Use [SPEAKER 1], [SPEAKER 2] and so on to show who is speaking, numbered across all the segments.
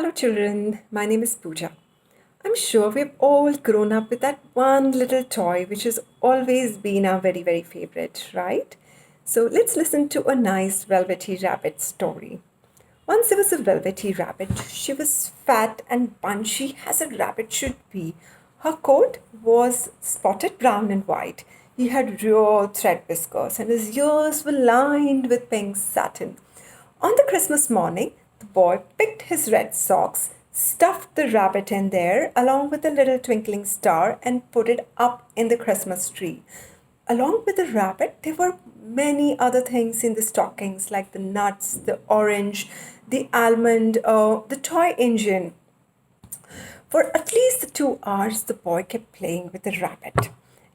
[SPEAKER 1] Hello, children. My name is Pooja. I'm sure we've all grown up with that one little toy which has always been our very favorite, right? So let's listen to a nice Velveteen Rabbit story. Once there was a Velveteen Rabbit. She was fat and bunchy as a rabbit should be. Her coat was spotted brown and white. He had real thread whiskers and his ears were lined with pink satin. On the Christmas morning, the boy picked his red socks, stuffed the rabbit in there along with a little twinkling star, and put it up in the Christmas tree. Along with the rabbit, there were many other things in the stockings like the nuts, the orange, the almond, the toy engine. For at least 2 hours, the boy kept playing with the rabbit.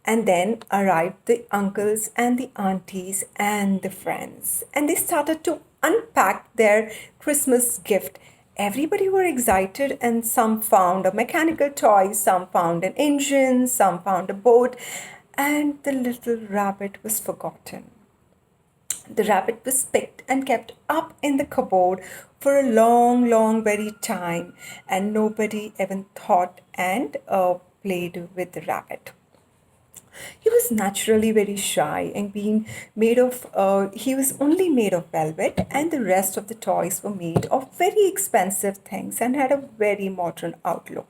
[SPEAKER 1] And then arrived the uncles and the aunties and the friends. And they started to unpack their Christmas gift. Everybody were excited, and some found a mechanical toy, some found an engine, some found a boat, and the little rabbit was forgotten. The rabbit was picked and kept up in the cupboard for a long, very time, and nobody even thought and played with the rabbit. He was naturally very shy and being made of, he was only made of velvet, and the rest of the toys were made of very expensive things and had a very modern outlook.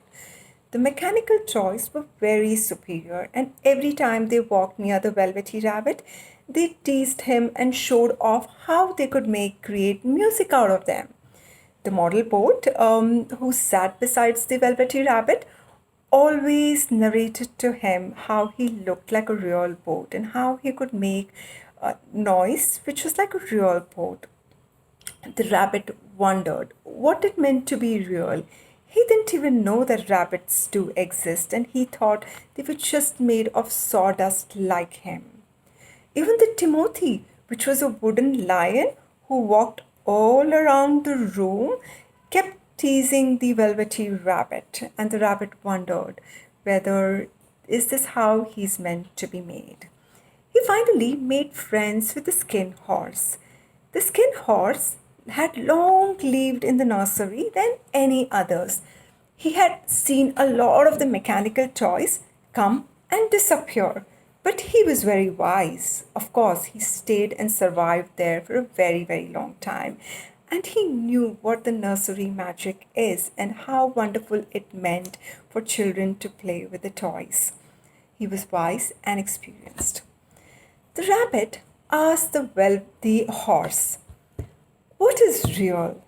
[SPEAKER 1] The mechanical toys were very superior, and every time they walked near the Velvety Rabbit, they teased him and showed off how they could make great music out of them. The model boat, who sat beside the Velvety Rabbit, always narrated to him how he looked like a real boat and how he could make a noise which was like a real boat. The rabbit wondered what it meant to be real. He didn't even know that rabbits do exist, and he thought they were just made of sawdust like him. Even the Timothy, which was a wooden lion who walked all around the room, kept teasing the velvety rabbit, and the rabbit wondered whether is this how he's meant to be made. He finally made friends with the skin horse. The skin horse had long lived in the nursery than any others. He had seen a lot of the mechanical toys come and disappear, but he was very wise. Of course, he stayed and survived there for a very long time. And he knew what the nursery magic is and how wonderful it meant for children to play with the toys. He was wise and experienced. The rabbit asked the horse, "What is real?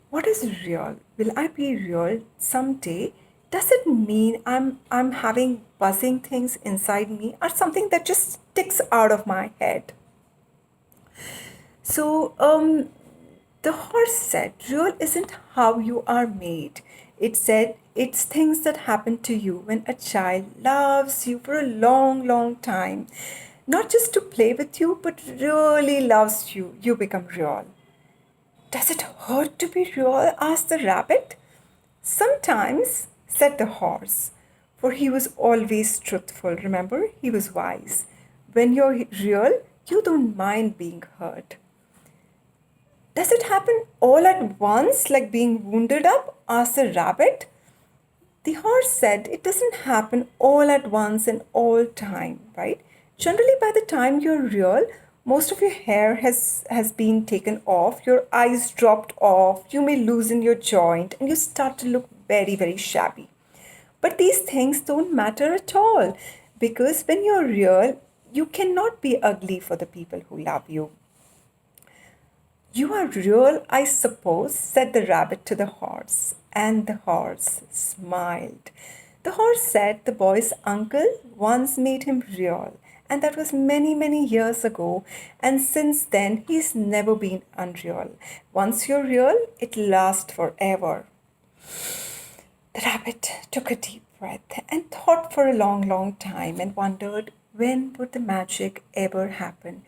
[SPEAKER 1] What is real? Will I be real someday? Does it mean I'm having buzzing things inside me, or something that just sticks out of my head?" So the horse said, "Real isn't how you are made." It said, "It's things that happen to you when a child loves you for a long time. Not just to play with you, but really loves you. You become real." "Does it hurt to be real?" asked the rabbit. "Sometimes," said the horse, for he was always truthful. Remember, he was wise. "When you're real, you don't mind being hurt." "Does it happen all at once, like being wounded up?" asked the rabbit. The horse said, "It doesn't happen all at once and all time, right? Generally, by the time you're real, most of your hair has been taken off, your eyes dropped off, you may loosen your joint, and you start to look very shabby. But these things don't matter at all, because when you're real, you cannot be ugly for the people who love you." "You are real, I suppose," said the rabbit to the horse, and the horse smiled. The horse said the boy's uncle once made him real, and that was many years ago, and since then he's never been unreal. Once you're real, it lasts forever. The rabbit took a deep breath and thought for a long time and wondered when would the magic ever happen.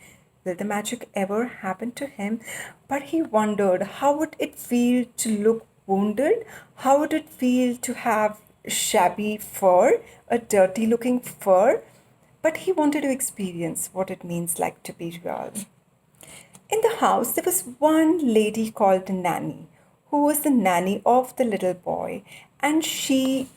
[SPEAKER 1] Will the magic ever happen to him? But he wondered how would it feel to look wounded? How would it feel to have shabby fur, a dirty looking fur? But he wanted to experience what it means like to be real. In the house, there was one lady called Nanny who was the nanny of the little boy, and she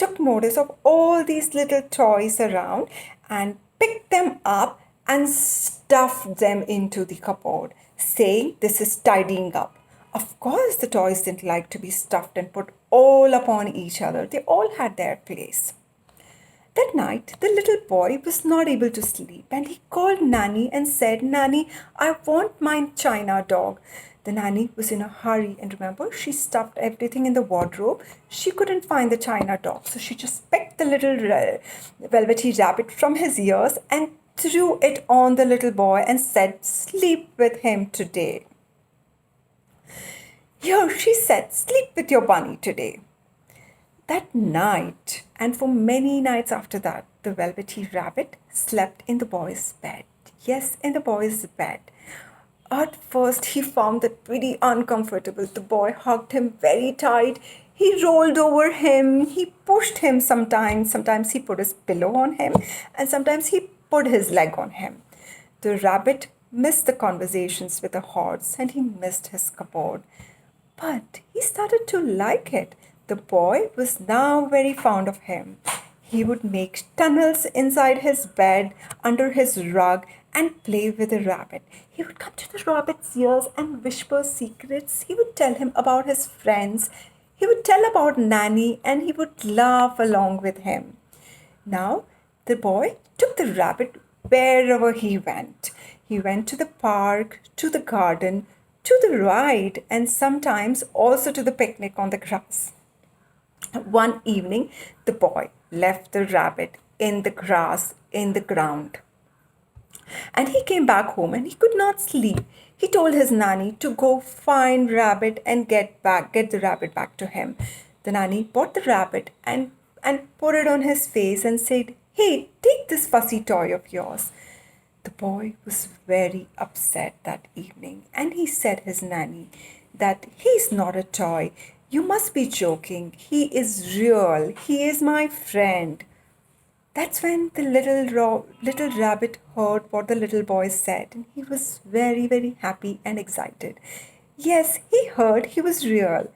[SPEAKER 1] took notice of all these little toys around and picked them up and stuffed them into the cupboard, saying, "This is tidying up." Of course, the toys didn't like to be stuffed and put all upon each other. They all had their place. That night, the little boy was not able to sleep, and he called Nanny and said, "Nanny, I want my China dog." The nanny was in a hurry, and remember, she stuffed everything in the wardrobe. She couldn't find the China dog, so she just picked the little velvety rabbit from his ears and threw it on the little boy and said, "Sleep with him today." "Here," she said, "sleep with your bunny today." That night, and for many nights after that, the Velveteen Rabbit slept in the boy's bed. Yes, in the boy's bed. At first, he found that pretty uncomfortable. The boy hugged him very tight. He rolled over him. He pushed him sometimes. Sometimes he put his pillow on him, and sometimes he put his leg on him. The rabbit missed the conversations with the horse, and he missed his cupboard. But he started to like it. The boy was now very fond of him. He would make tunnels inside his bed, under his rug, and play with the rabbit. He would come to the rabbit's ears and whisper secrets. He would tell him about his friends. He would tell about Nanny, and he would laugh along with him. Now, the boy took the rabbit wherever he went. He went to the park, to the garden, to the ride, and sometimes also to the picnic on the grass. One evening, the boy left the rabbit in the grass in the ground. And he came back home and he could not sleep. He told his nanny to go find rabbit and get the rabbit back to him. The nanny bought the rabbit and put it on his face and said, "Hey, take this fussy toy of yours." The boy was very upset that evening, and he said his nanny that he's not a toy. "You must be joking. He is real. He is my friend." That's when the little rabbit heard what the little boy said, and he was very, very happy and excited. Yes, he heard he was real.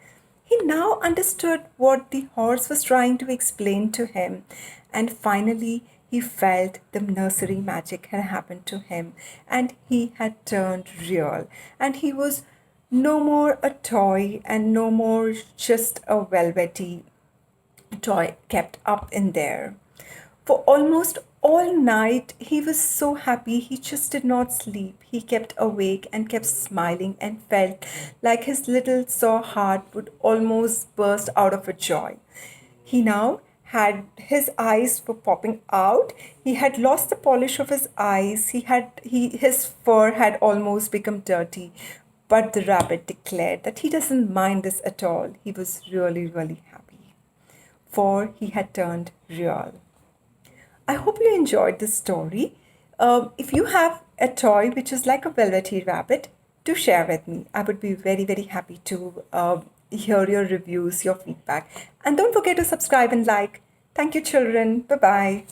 [SPEAKER 1] He now understood what the horse was trying to explain to him, and finally he felt the nursery magic had happened to him, and he had turned real, and he was no more a toy and no more just a velvety toy kept up in there. For almost all night, he was so happy he just did not sleep. He kept awake and kept smiling and felt like his little sore heart would almost burst out of a joy. He now had his eyes were popping out. He had lost the polish of his eyes. His fur had almost become dirty. But the rabbit declared that he doesn't mind this at all. He was really, really happy, for he had turned real. I hope you enjoyed this story. If you have a toy which is like a velvety rabbit, do share with me. I would be very, very happy to hear your reviews, your feedback. And don't forget to subscribe and like. Thank you, children. Bye-bye.